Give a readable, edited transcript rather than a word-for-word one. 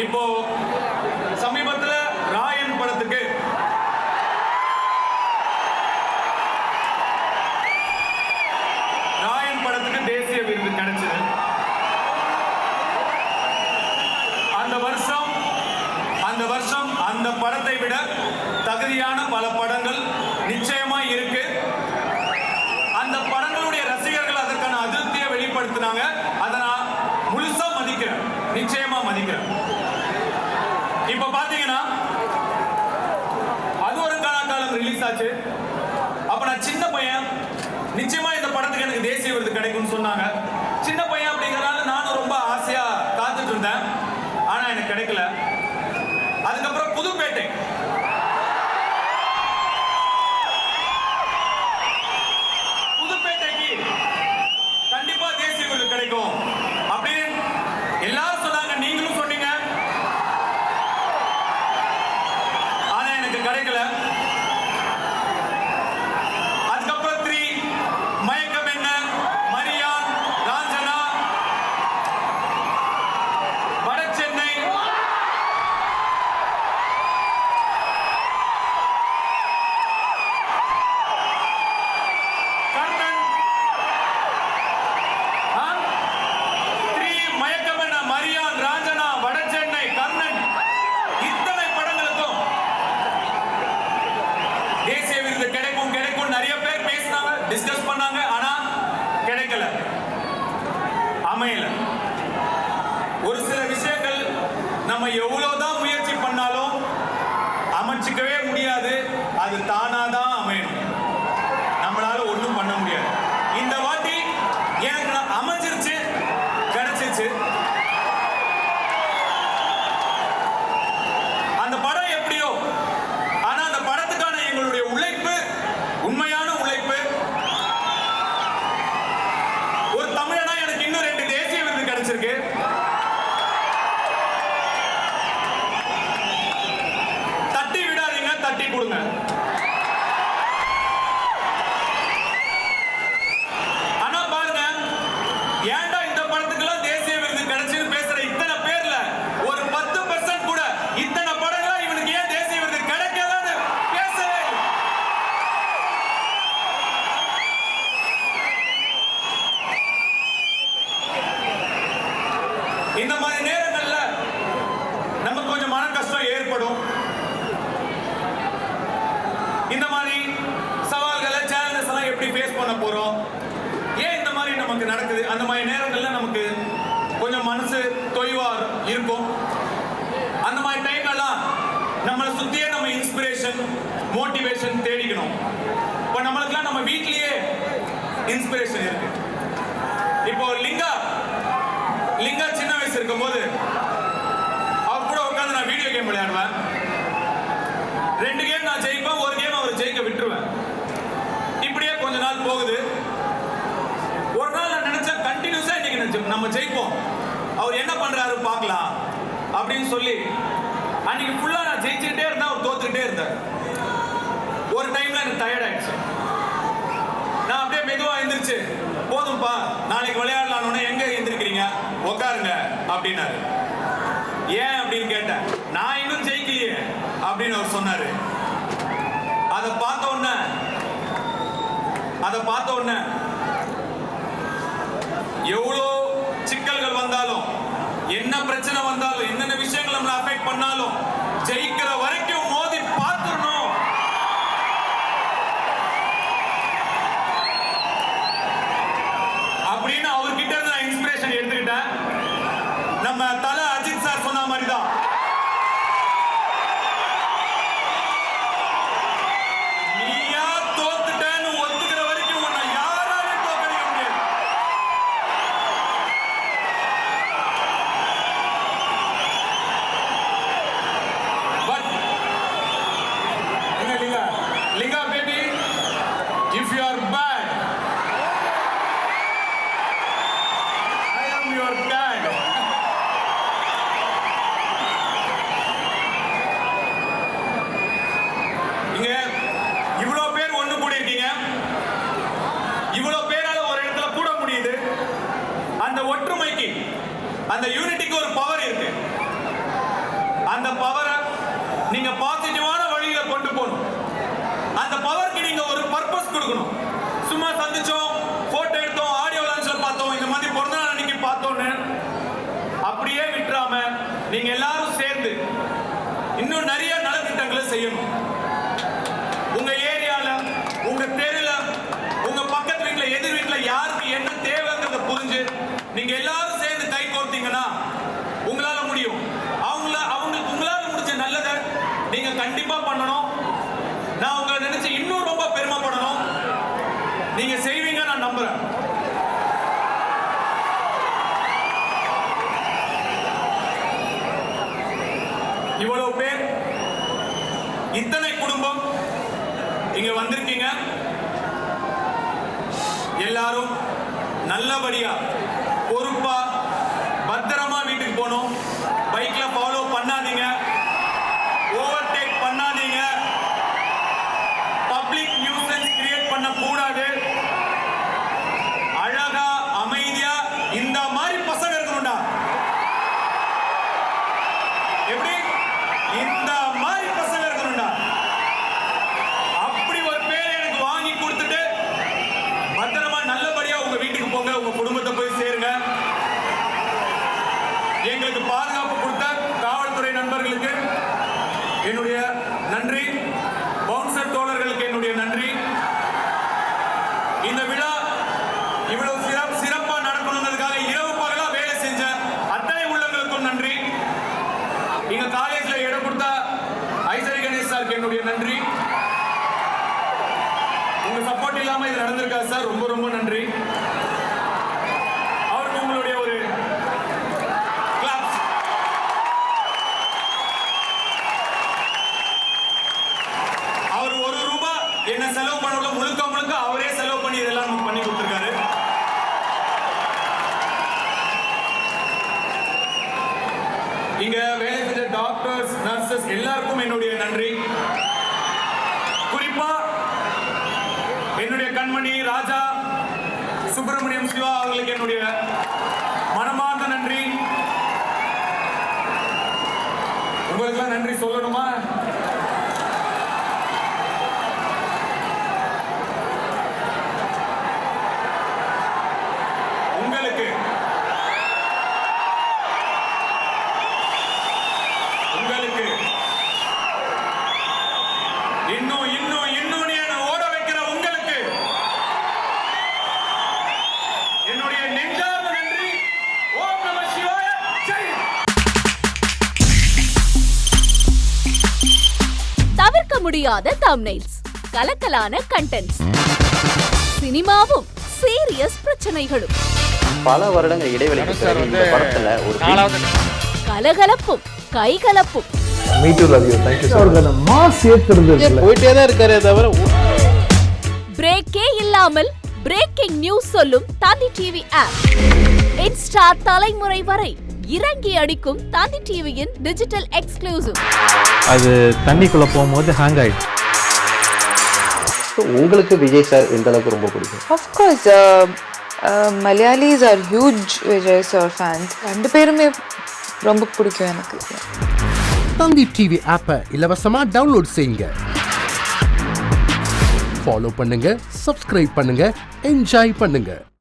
இப்போ சமீபத்தில் ராயன் படத்துக்கு தேசிய விருது கிடைச்சது. அந்த வருஷம் அந்த படத்தை விட தகுதியான பல படங்கள் நிச்சயமா இருக்கு. அந்த படங்களுடைய ரசிகர்கள் அதற்கான அதிருப்தியை வெளிப்படுத்தினாங்க. அதை நான் முழுசா மதிக்கிறேன், நிச்சயமா மதிக்கிறேன். இப்ப பாத்தீங்கன்னா அது ஒரு காலம் ரிலீஸ் ஆச்சு. அப்ப நான் சின்ன பையன், நிச்சயமா இந்த படத்துக்கு எனக்கு தேசிய விருது கிடைக்கும்னு சொன்னாங்க. சின்ன பையன் அப்படிங்கறதால நானும் ரொம்ப ஆசையா காத்துட்டு இருந்தேன். ஆனா எனக்கு கிடைக்கல. அதுக்கப்புறம் புதுப்பேட்டைக்கு கண்டிப்பா தேசிய விருது கிடைக்கும் அப்படின்னு எல்லாரும் சொன்னாங்க, நீங்களும் சொன்னீங்க. ஆனா எனக்கு கிடைக்கல. டிஸ்கஸ் பண்ணாங்க, ஆனா கிடைக்கல, அமையல. ஒரு சில விஷயங்கள் நம்ம எவ்வளவுதான் முயற்சி பண்ணாலும் அமைச்சிக்கவே முடியாது. அது தானாதான் அமையணும், நம்மளால ஒண்ணும் பண்ண முடியாது. இந்த வாட்டி எனக்கு அமைஞ்சிருச்சு, கிடைச்சிருச்சு. அந்த படம் எப்படியோ, ஆனா அந்த படத்துக்கான எங்களுடைய உழைப்பு, உண்மையான உழைப்பு. ஒரு தமிழனா எனக்கு இன்னும் 2 தேசிய விருது கிடைச்சிருக்கு. தட்டி விடாதீங்க, தட்டி கொடுங்க. ஆனா பாருங்க, ஏன்டா இந்த படத்துக்கெல்லாம் தேசிய விருது கிடைச்சுன்னு பேசுற இத்தனை பேர்ல ஒரு 10% கூட இத்தனை படங்களா இவனுக்கு ஏன் தேசிய விருது கிடைக்கலன்னு பேசவே இல்லை. இந்த மாதிரி நேரங்கள்ல நமக்கு கொஞ்சம் மன கஷ்டம் ஏற்படும். இந்த மாதிரி சவால்களை, சேலஞ்சஸ் எல்லாம் எப்படி ஃபேஸ் பண்ண போறோம், ஏன் இந்த மாதிரி நமக்கு நடக்குது, அந்த மாதிரி நேரங்கள்ல நமக்கு கொஞ்சம் மனசு தொய்வா இருக்கும். அந்த மாதிரி டைம்லாம் நம்மளை சுத்தியே நம்ம இன்ஸ்பிரேஷன், மோட்டிவேஷன் தேடிக்கணும். இப்போ நம்மளுக்குலாம் நம்ம வீட்லயே இன்ஸ்பிரேஷன் இருக்கு. இப்போ லிங்கா சின்ன வயசு இருக்கும் போது அவர் கூட உட்காந்து நான் வீடியோ கேம் விளையாடுவேன். 2 கேம் நான் ஜெயிப்பேன், 1 கேம் அவர் ஜெயிக்க விட்டுருவேன். இப்படியே கொஞ்ச நாள் போகுது. ஒரு நாள் நான் நினைச்சேன், கண்டினியூஸா இன்னைக்கு நம்ம ஜெயிப்போம், அவர் என்ன பண்றாரு பார்க்கலாம் அப்படின்னு சொல்லி அன்னைக்கு ஃபுல்லா நான் ஜெயிச்சுக்கிட்டே இருந்தேன், அவர் தோத்துக்கிட்டே இருந்தார். ஒரு டைம்ல எனக்கு டயர்ட் ஆயிடுச்சு. நான் அப்படியே மெதுவா எந்திரிச்சு, போதும்பா நாளைக்கு விளையாடலான்னு. எங்க எந்திரிக்கிறீங்க, உட்காருங்க அப்படின்னாரு. ஏன் அப்படின்னு கேட்டேன். நான் இன்னும் ஜெயிக்கலையே அப்படின்னு அவர் சொன்னாரு. அதை பார்த்த உடனே எவ்வளோ சிக்கல்கள் வந்தாலும், என்ன பிரச்சனை வந்தாலும், என்னென்ன விஷயங்கள் நம்மளை அஃபெக்ட் பண்ணாலும் ஜெயிக்கிற வரைக்கும் மோதி பார்த்துடணும் அப்படின்னு அவர்கிட்ட இருந்து நான் இன்ஸ்பிரேஷன் எடுத்துக்கிட்டேன். நம்ம தல அஜித் சார் சொன்ன மாதிரி தான், நீயா தோத்துட்டேன்னு ஒத்துக்கிற வரைக்கும் உன்னை யாராலையும் தோற்கடிக்க முடியாது. கொடுக்கணும். சும்மா சந்திச்சோம், போட்டோ எடுத்தோம், ஆடியோ லான்ச்ல பார்த்தோம், இந்த மாதிரி பிறந்த நாள் அன்னைக்கு பார்த்தோன்னு அப்படியே விட்டுறாம நீங்க எல்லாரும் சேர்ந்து இன்னும் நிறைய நலத்திட்டங்களை செய்யணும். உங்க ஏரியால, உங்க தெருல, உங்க பக்கத்து வீட்டுல, எதிர் வீட்டுல யாருக்கு என்ன தேவைங்கிறத புரிஞ்சு நீங்க எல்லாரும் சேர்ந்து கை கோர்த்தீங்கன்னா உங்களால முடியும். உங்களால முடிஞ்ச நல்லதை நீங்க கண்டிப்பா பண்ணணும். நான் உங்களை நினைச்சு இன்னும் ரொம்ப பெருமைப்படணும். நீங்க செய்வீங்க நான் நம்புறேன். இவ்வளவு பேர், இத்தனை குடும்பம் இங்க வந்திருக்கீங்க. எல்லாரும் நல்லபடியா பொறுப்பா பத்திரமா வீட்டுக்கு போகணும். பைக்ல ஃபாலோ பண்ணாதீங்க, ஓவர்டேக் பண்ணாதீங்க, பப்ளிக் நியூசன்ஸ் கிரியேட் பண்ண கூடாது. அழகா அமைதியா இந்த மாதிரி பசங்க இருக்கணும்டா. எப்படி? இந்த மாதிரி பசங்க இருக்கணும்டா. அப்படி ஒரு பேரை எனக்கு வாங்கி கொடுத்துட்டு பத்திரமா நல்லபடியா உங்க வீட்டுக்கு போங்க, உங்க குடும்பத்தை போய் சேருங்க. எங்களுக்கு பாதுகாப்பு கொடுத்த காவல்துறை நண்பர்களுக்கு என்னுடைய நன்றி. பவுன்சர் தோழர்களுக்கு என்னுடைய நன்றி. இந்த விழா இவ்வளவு சிறப்பா நடக்கணுங்கிறதுக்காக இரவு பகலா வேலை செஞ்ச அத்தனை உள்ளங்களுக்கும் நன்றி. எங்க காலேஜ்ல இடம் கொடுத்த ஐசரி கணேஷ் சாருக்கு என்னுடைய நன்றி. உங்க சப்போர்ட் இல்லாம இது நடந்திருக்காது சார், ரொம்ப ரொம்ப நன்றி. அவருக்கு உங்களுடைய ஒரு கிளாப்ஸ். அவர் ₹1 என்ன செலவு பண்ணல, முழுக்க முழுக்க அவரே செலவு பண்ணி இதெல்லாம் நமக்கு பண்ணி கொடுத்திருக்காரு. இங்க வேலை செஞ்ச டாக்டர்ஸ், நர்சஸ் எல்லாருக்கும் என்னுடைய நன்றி. குறிப்பா என்னுடைய கண்மணி ராஜா சுப்பிரமணியம் சிவா அவர்களுக்கு என்னுடைய மனமார்ந்த நன்றி. உங்களுக்கெல்லாம் நன்றி சொல்லணுமா? உங்களுக்கு இன்னும் இன்னும் இன்னும் ஓட வைக்கிற உங்களுக்கு என்னுடைய நெஞ்சார்ந்த நன்றி. ஓம் நம சிவாய. ஜெய். தவிர்க்க முடியாத தம்ப்நெயில்ஸ், கலக்கலான கண்டென்ட்ஸ், சினிமாவும் சீரியஸ் பிரச்சனைகளும், பல வருடங்கள் இடைவெளிக்கு பிறகு இந்த படத்துல ஒரு கலகலப்பும் கைகலப்பும், போயிட்டே தான் இருக்காரே தவிர பிரேக்கே இல்லாமல் பிரேக்கிங் நியூஸ் சொல்லும் தந்தி டிவி ஆப். இன்ஸ்டா தலைமுறை வரை இறங்கி அடிக்கும் தந்தி டிவியின் டிஜிட்டல் எக்ஸ்க்ளூசிவ். அது தண்ணிக்குள்ள போகும்போது ஹேங் ஆயிடுச்சு. உங்களுக்கு விஜய் சார் எந்த அளவுக்கு ரொம்ப பிடிக்கும்? Of course, Malayalis are huge Vijay sir fans. ரெண்டு பேருமே ரொம்ப பிடிக்கும் எனக்கு. தந்தி டிவி ஆப்பை இலவசமா டவுன்லோட் செய்யுங்க. ஃபாலோ பண்ணுங்க, சப்ஸ்கிரைப் பண்ணுங்க, என்ஜாய் பண்ணுங்க.